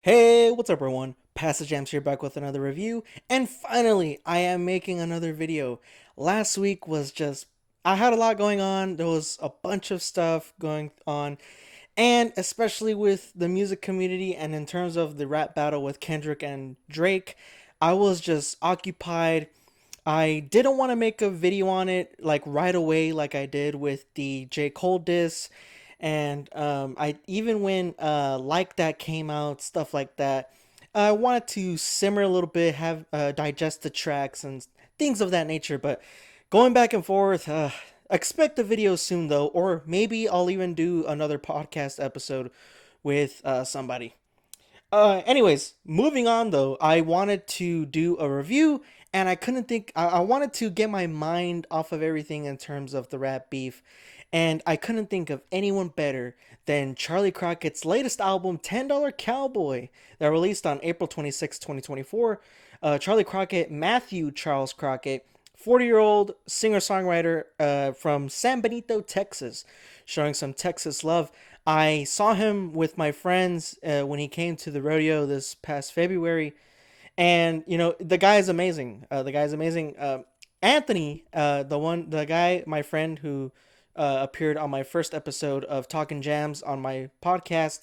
Hey, what's up everyone? Pastor JAMZ here back with another review, and finally, I am making another video. Last week was just, I had a lot going on, there was a bunch of stuff going on, and especially with the music community and in terms of the rap battle with Kendrick and Drake, I was just occupied. I didn't want to make a video on it like right away like I did with the J. Cole diss, and I even when like that came out, stuff like that, I wanted to simmer a little bit, have digest the tracks and things of that nature. But going back and forth, expect the video soon though, or maybe I'll even do another podcast episode with somebody. Anyways, moving on though, I wanted to do a review and I couldn't think, I wanted to get my mind off of everything in terms of the rap beef. And I couldn't think of anyone better than Charley Crockett's latest album, $10 Cowboy, that released on April 26, 2024. Charley Crockett, Matthew Charles Crockett, 40-year-old singer-songwriter from San Benito, Texas, showing some Texas love. I saw him with my friends when he came to the rodeo this past February, and you know the guy is amazing. The guy is amazing. Anthony, the guy, my friend who appeared on my first episode of Talking Jams on my podcast.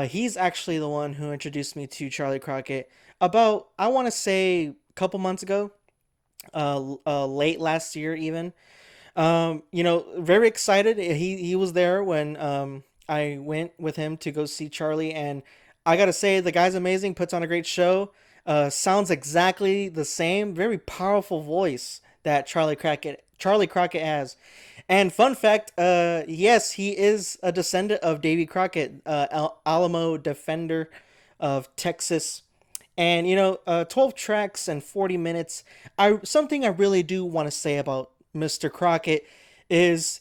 He's actually the one who introduced me to Charley Crockett about, I want to say, a couple months ago, late last year even. Very excited. He was there when I went with him to go see Charley, and I gotta say the guy's amazing. Puts on a great show. Sounds exactly the same. Very powerful voice that Charley Crockett has. And fun fact, yes, he is a descendant of Davy Crockett, Alamo defender of Texas. And 12 tracks and 40 minutes. I Something I really do want to say about Mr. Crockett is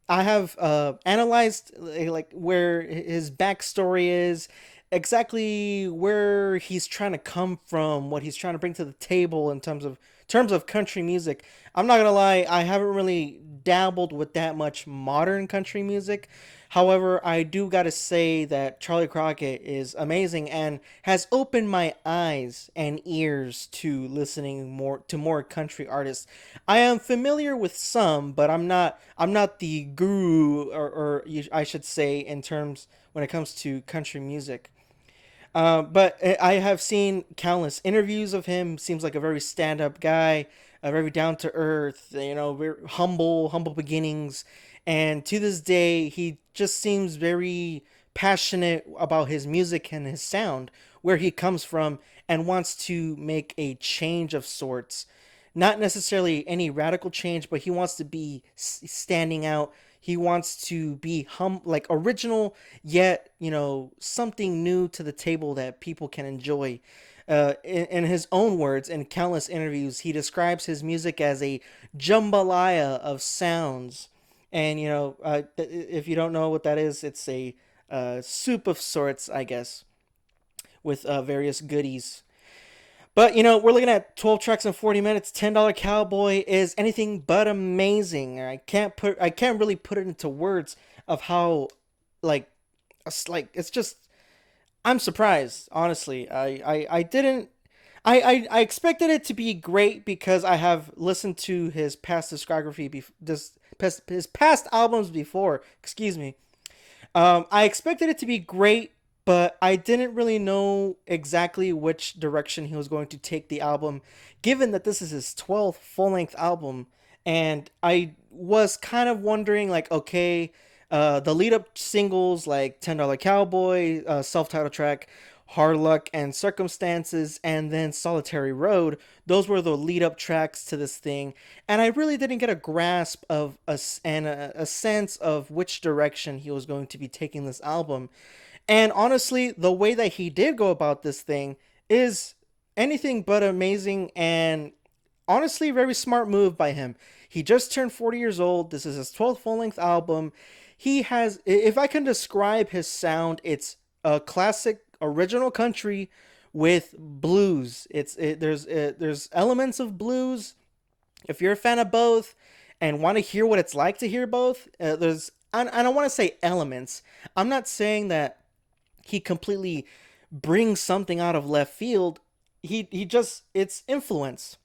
I have analyzed like where his backstory is, exactly where he's trying to come from, what he's trying to bring to the table in terms of country music. I'm not gonna lie, I haven't really dabbled with that much modern country music. However, I do gotta say that Charley Crockett is amazing and has opened my eyes and ears to listening more country artists. I am familiar with some, but I'm not the guru, I should say, in terms when it comes to country music. But I have seen countless interviews of him. Seems like a very stand-up guy, a very down-to-earth, very humble beginnings. And to this day, he just seems very passionate about his music and his sound, where he comes from, and wants to make a change of sorts. Not necessarily any radical change, but he wants to be standing out. He wants to be like original, yet something new to the table that people can enjoy. In his own words, in countless interviews, he describes his music as a jambalaya of sounds. And if you don't know what that is, it's a soup of sorts, I guess, with various goodies. But we're looking at 12 tracks in 40 minutes. $10 Cowboy is anything but amazing. I can't really put it into words of how like it's just, I'm surprised, honestly. I didn't I expected it to be great because I have listened to his past discography his past albums before, excuse me. I expected it to be great, but I didn't really know exactly which direction he was going to take the album, given that this is his 12th full length album. And I was kind of wondering, like, okay, the lead up singles like $10 Cowboy, self titled track, Hard Luck and Circumstances, and then Solitary Road. Those were the lead up tracks to this thing, and I really didn't get a grasp of a sense of which direction he was going to be taking this album. And honestly, the way that he did go about this thing is anything but amazing, and honestly, very smart move by him. He just turned 40 years old. This is his 12th full length album. He has, if I can describe his sound, it's a classic original country with blues. There's elements of blues. If you're a fan of both and want to hear what it's like to hear both, I don't want to say elements. I'm not saying that he completely bring something out of left field. He just, it's influence,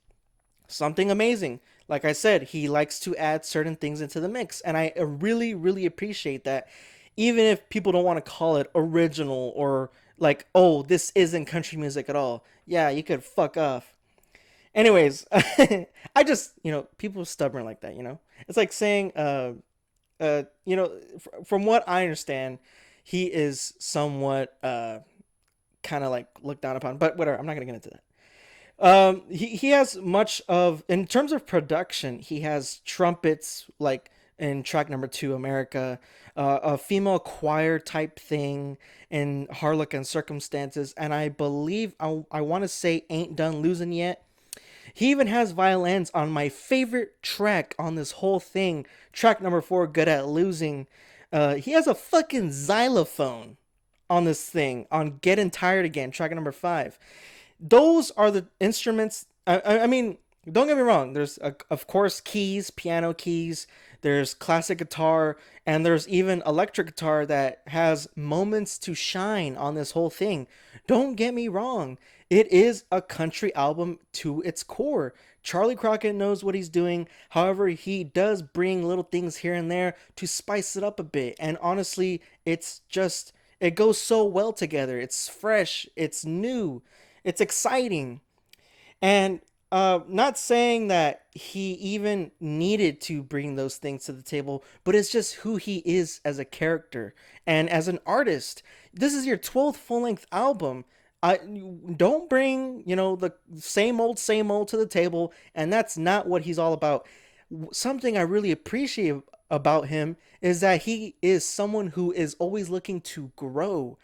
something amazing. Like I said, he likes to add certain things into the mix, and I really really appreciate that. Even if people don't want to call it original, or like, oh, this isn't country music at all, yeah, you could fuck off. Anyways, I just, people are stubborn like that. It's like saying, from what I understand, he is somewhat kind of like looked down upon. But whatever, I'm not gonna get into that. He has much of, in terms of production, he has trumpets like in track number two, America, a female choir type thing in Harlock and Circumstances, and I believe I want to say Ain't Done Losing Yet. He even has violins on my favorite track on this whole thing, track number four, Good at Losing. He has a fucking xylophone on this thing, on Getting Tired Again, track number five. Those are the instruments. I mean, don't get me wrong. There's, of course, keys, piano keys. There's classic guitar, and there's even electric guitar that has moments to shine on this whole thing. Don't get me wrong. It is a country album to its core. Charley Crockett knows what he's doing. However, he does bring little things here and there to spice it up a bit. And honestly, it's just, it goes so well together. It's fresh, it's new, it's exciting. And not saying that he even needed to bring those things to the table, but it's just who he is as a character and as an artist. This is your 12th full length album. I don't bring, the same old to the table, and that's not what he's all about. Something I really appreciate about him is that he is someone who is always looking to grow.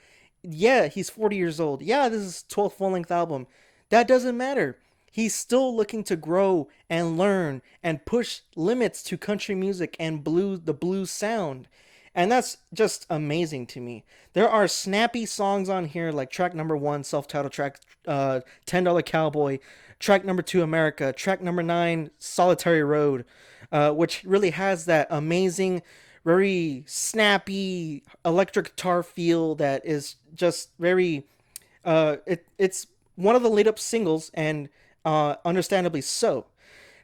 Yeah, he's 40 years old. Yeah, this is 12th full length album. That doesn't matter. He's still looking to grow and learn and push limits to country music and the blues sound. And that's just amazing to me. There are snappy songs on here like track number one, self-titled track, $10 Cowboy, track number two, America, track number nine, Solitary Road, which really has that amazing, very snappy electric guitar feel that is just very, it's one of the lead up singles, and understandably so.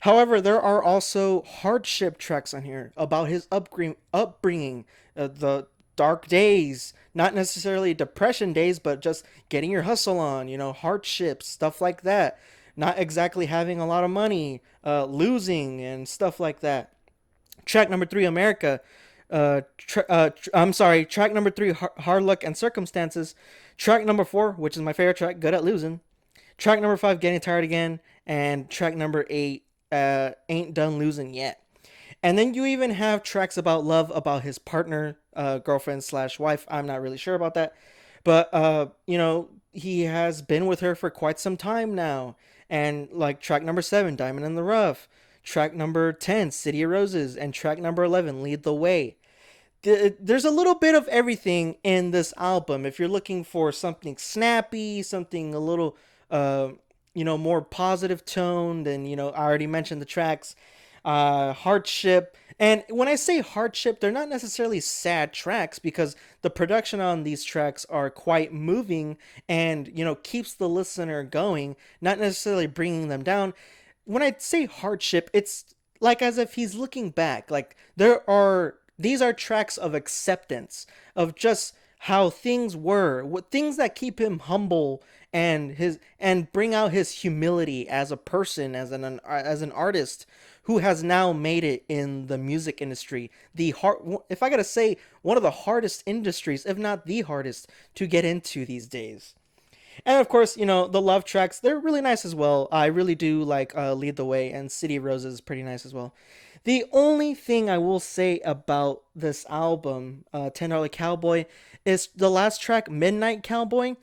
However, there are also hardship tracks on here about his upbringing, the dark days, not necessarily depression days, but just getting your hustle on, hardships, stuff like that. Not exactly having a lot of money, losing, and stuff like that. Track number three, America. I'm sorry, track number three, Hard Luck and Circumstances. Track number four, which is my favorite track, Good at Losing. Track number five, Getting Tired Again. And track number eight, Ain't Done Losing Yet. And then you even have tracks about love, about his partner, girlfriend slash wife. I'm not really sure about that. But, he has been with her for quite some time now. And like track number seven, Diamond in the Rough. Track number 10, City of Roses. And track number 11, Lead the Way. There's a little bit of everything in this album. If you're looking for something snappy, something a little, more positive toned, and, I already mentioned the tracks, hardship. And when I say hardship, they're not necessarily sad tracks, because the production on these tracks are quite moving and, keeps the listener going, not necessarily bringing them down. When I say hardship, it's like as if he's looking back. Like these are tracks of acceptance, of just how things were, what things that keep him humble, and bring out his humility as a person, as an artist who has now made it in the music industry. If I gotta say, one of the hardest industries, if not the hardest, to get into these days. And of course, the love tracks, they're really nice as well. I really do like Lead the Way, and City of Roses is pretty nice as well. The only thing I will say about this album, $10 Cowboy, is the last track, Midnight Cowboy.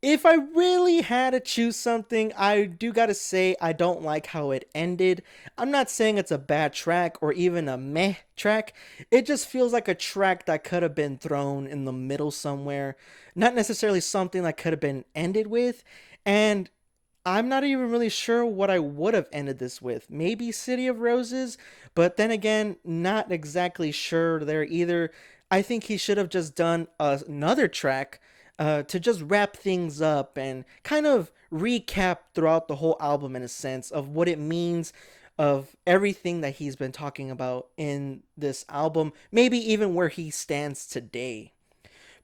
If I really had to choose something, I do gotta say I don't like how it ended. I'm not saying it's a bad track or even a meh track. It just feels like a track that could have been thrown in the middle somewhere. Not necessarily something that could have been ended with. And I'm not even really sure what I would have ended this with. Maybe City of Roses, but then again, not exactly sure there either. I think he should have just done another track, to just wrap things up and kind of recap throughout the whole album in a sense of what it means, of everything that he's been talking about in this album, maybe even where he stands today.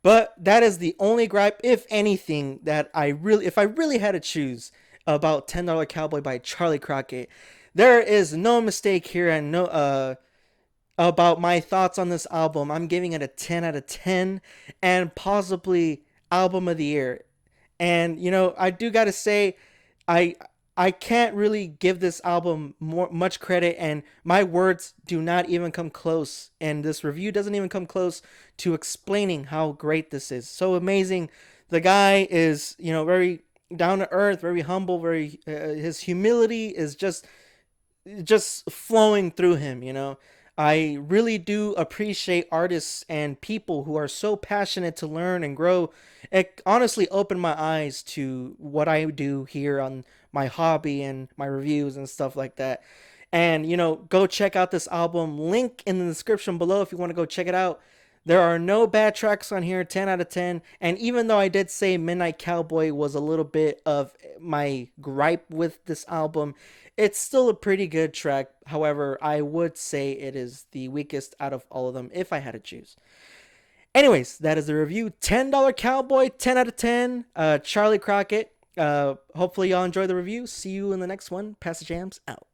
But that is the only gripe, if anything, that if I really had to choose about $10 Cowboy by Charley Crockett, there is no mistake here and no about my thoughts on this album. I'm giving it a 10 out of 10 and possibly album of the year. And I do got to say I I can't really give this album much credit, and my words do not even come close, and this review doesn't even come close to explaining how great this is. So amazing. The guy is, very down to earth, very humble, very his humility is just flowing through him. I really do appreciate artists and people who are so passionate to learn and grow. It honestly opened my eyes to what I do here on my hobby and my reviews and stuff like that. And, go check out this album. Link in the description below if you want to go check it out. There are no bad tracks on here, 10 out of 10. And even though I did say Midnight Cowboy was a little bit of my gripe with this album, it's still a pretty good track. However, I would say it is the weakest out of all of them if I had to choose. Anyways, that is the review. $10 Cowboy, 10 out of 10. Charley Crockett. Hopefully y'all enjoy the review. See you in the next one. Pass the jams out.